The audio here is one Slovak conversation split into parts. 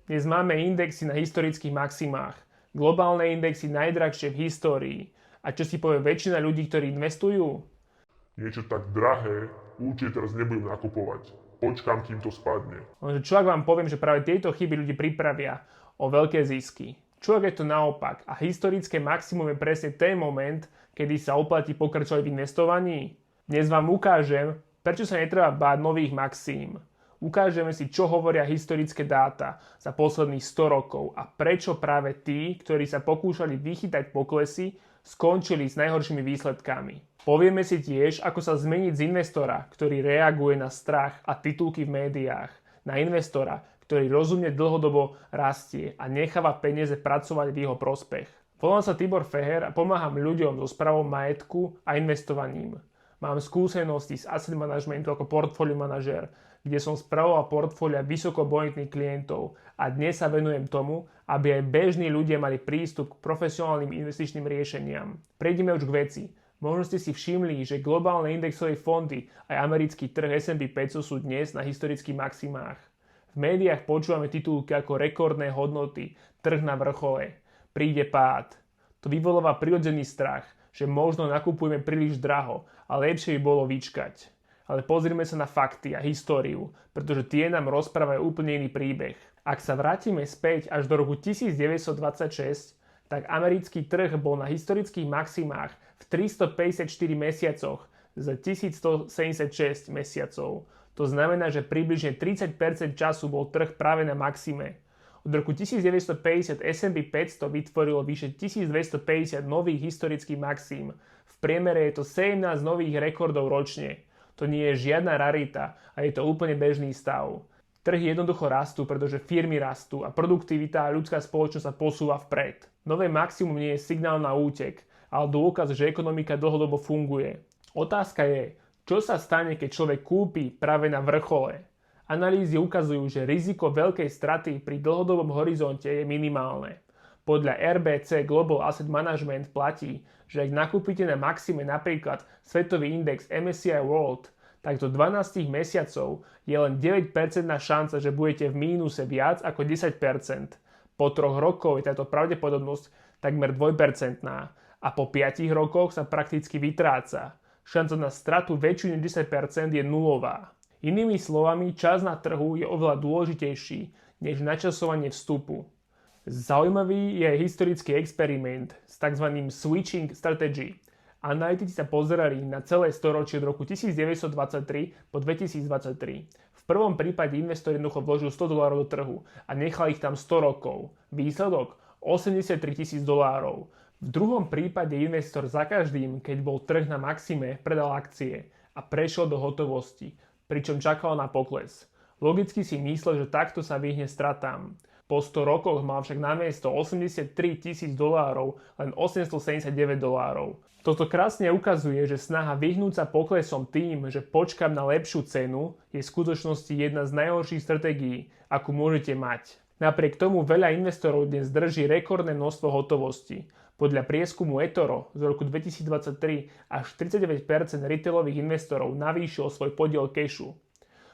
Dnes máme indexy na historických maximách, globálne indexy najdrahšie v histórii. A čo si povie väčšina ľudí, ktorí investujú? Niečo tak drahé určite teraz nebudem nakupovať. Počkám, kým to spadne. Lenže čo ak vám poviem, že práve tieto chyby ľudí pripravia o veľké zisky? Čo ak je to naopak a historické maximum je presne ten moment, kedy sa oplatí pokračovať v investovaní? Dnes vám ukážem, prečo sa netreba báť nových maxím. Ukážeme si, čo hovoria historické dáta za posledných 100 rokov a prečo práve tí, ktorí sa pokúšali vychytať poklesy, skončili s najhoršími výsledkami. Povieme si tiež, ako sa zmeniť z investora, ktorý reaguje na strach a titulky v médiách, na investora, ktorý rozumne dlhodobo rastie a necháva peniaze pracovať v jeho prospech. Volám sa Tibor Feher a pomáham ľuďom so správou majetku a investovaním. Mám skúsenosti z asset managementu ako portfólio manažér, kde som spravoval portfólia vysokobonitných klientov a dnes sa venujem tomu, aby aj bežní ľudia mali prístup k profesionálnym investičným riešeniam. Prejdeme už k veci. Možno ste si všimli, že globálne indexové fondy aj americký trh S&P 500 sú dnes na historických maximách. V médiách počúvame titulky ako rekordné hodnoty, trh na vrchole, príde pád. To vyvoláva prirodzený strach, že možno nakupujeme príliš draho a lepšie by bolo vyčkať. Ale pozrime sa na fakty a históriu, pretože tie nám rozprávajú úplne iný príbeh. Ak sa vrátime späť až do roku 1926, tak americký trh bol na historických maximách v 354 mesiacoch za 1176 mesiacov. To znamená, že približne 30% času bol trh práve na maxime. Od roku 1950 S&P 500 vytvorilo vyše 1250 nových historických maxím. V priemere je to 17 nových rekordov ročne. To nie je žiadna rarita a je to úplne bežný stav. Trhy jednoducho rastú, pretože firmy rastú a produktivita a ľudská spoločnosť sa posúva vpred. Nové maximum nie je signál na útek, ale dôkaz, že ekonomika dlhodobo funguje. Otázka je, čo sa stane, keď človek kúpi práve na vrchole? Analýzy ukazujú, že riziko veľkej straty pri dlhodobom horizonte je minimálne. Podľa RBC Global Asset Management platí, že ak nakúpite na maxime napríklad svetový index MSCI World, tak do 12 mesiacov je len 9% šanca, že budete v mínuse viac ako 10%. Po 3 rokoch je táto pravdepodobnosť takmer 2% a po 5 rokoch sa prakticky vytráca. Šanca na stratu väčšiu než 10% je nulová. Inými slovami, čas na trhu je oveľa dôležitejší než načasovanie vstupu. Zaujímavý je historický experiment s tzv. Switching strategy. Analytici sa pozerali na celé storočie od roku 1923 po 2023. V prvom prípade investor jednoducho vložil $100 do trhu a nechal ich tam 100 rokov. Výsledok? $83,000. V druhom prípade investor za každým, keď bol trh na maxime, predal akcie a prešiel do hotovosti, pričom čakal na pokles. Logicky si myslel, že takto sa vyhne stratám. Po 100 rokoch mal však namiesto $83,000 len $879. Toto krásne ukazuje, že snaha vyhnúť sa poklesom tým, že počkám na lepšiu cenu, je v skutočnosti jedna z najhorších stratégií, akú môžete mať. Napriek tomu veľa investorov dnes drží rekordné množstvo hotovosti. Podľa prieskumu eToro z roku 2023 až 39% retailových investorov navýšilo svoj podiel cashu.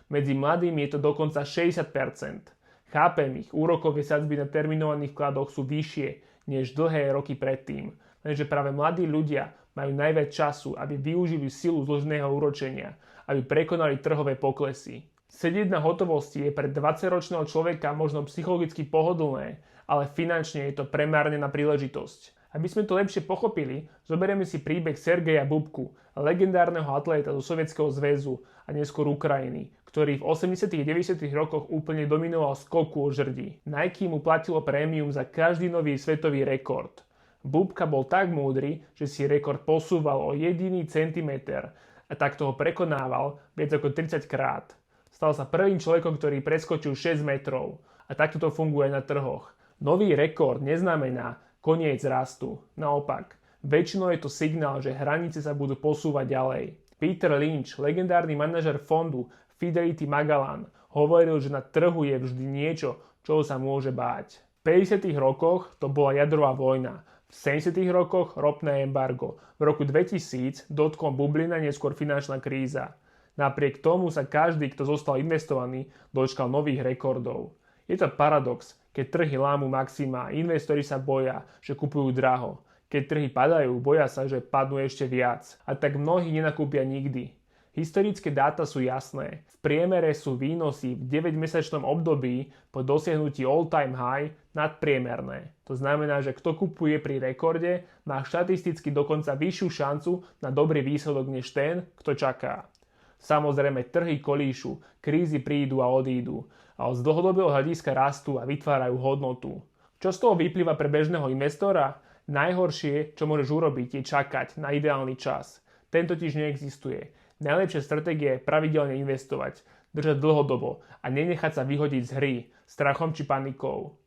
Medzi mladými je to dokonca 60%. Chápem ich, úrokové sadzby na terminovaných vkladoch sú vyššie než dlhé roky predtým, lenže práve mladí ľudia majú najviac času, aby využili silu zloženého úročenia, aby prekonali trhové poklesy. Sedieť na hotovosti je pre 20-ročného človeka možno psychologicky pohodlné, ale finančne je to premárnená príležitosť. Aby sme to lepšie pochopili, zoberieme si príbeh Sergeja Bubku, legendárneho atléta zo Sovietskeho zväzu a neskôr Ukrajiny, ktorý v 80. a 90. rokoch úplne dominoval skoku o žrdí. Nike mu platilo prémium za každý nový svetový rekord. Bubka bol tak múdry, že si rekord posúval o jediný centimeter a takto ho prekonával viac ako 30 krát. Stal sa prvým človekom, ktorý preskočil 6 metrov a takto to funguje na trhoch. Nový rekord neznamená koniec rastu. Naopak, väčšinou je to signál, že hranice sa budú posúvať ďalej. Peter Lynch, legendárny manažer fondu Fidelity Magellan, hovoril, že na trhu je vždy niečo, čoho sa môže báť. V 50. rokoch to bola jadrová vojna, v 70. rokoch ropné embargo, v roku 2000 dotcom bublina, neskôr finančná kríza. Napriek tomu sa každý, kto zostal investovaný, dočkal nových rekordov. Je to paradox, Keď trhy lámu maxima, investori sa boja, že kupujú draho. Keď trhy padajú, boja sa, že padnú ešte viac. A tak mnohí nenakúpia nikdy. Historické dáta sú jasné. V priemere sú výnosy v 9-mesačnom období po dosiahnutí all-time high nadpriemerné. To znamená, že kto kupuje pri rekorde, má štatisticky dokonca vyššiu šancu na dobrý výsledok než ten, kto čaká. Samozrejme, trhy kolíšu, krízy prídu a odídu, ale z dlhodobého hľadiska rastú a vytvárajú hodnotu. Čo z toho vyplýva pre bežného investora? Najhoršie, čo môžeš urobiť, je čakať na ideálny čas. Ten totiž neexistuje. Najlepšia stratégia je pravidelne investovať, držať dlhodobo a nenechať sa vyhodiť z hry strachom či panikou.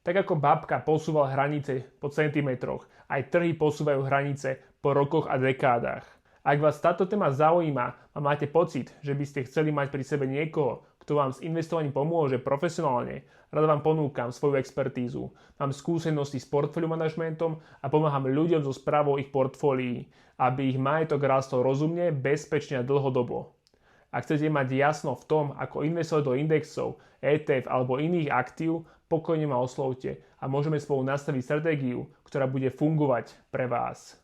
Tak ako babka posúval hranice po centimetroch, aj trhy posúvajú hranice po rokoch a dekádach. Ak vás táto téma zaujíma a máte pocit, že by ste chceli mať pri sebe niekoho, kto vám s investovaním pomôže profesionálne, rád vám ponúkam svoju expertízu. Mám skúsenosti s portfólio manažmentom a pomáham ľuďom so správou ich portfólií, aby ich majetok rastol rozumne, bezpečne a dlhodobo. Ak chcete mať jasno v tom, ako investovať do indexov, ETF alebo iných aktív, pokojne ma oslovte a môžeme spolu nastaviť stratégiu, ktorá bude fungovať pre vás.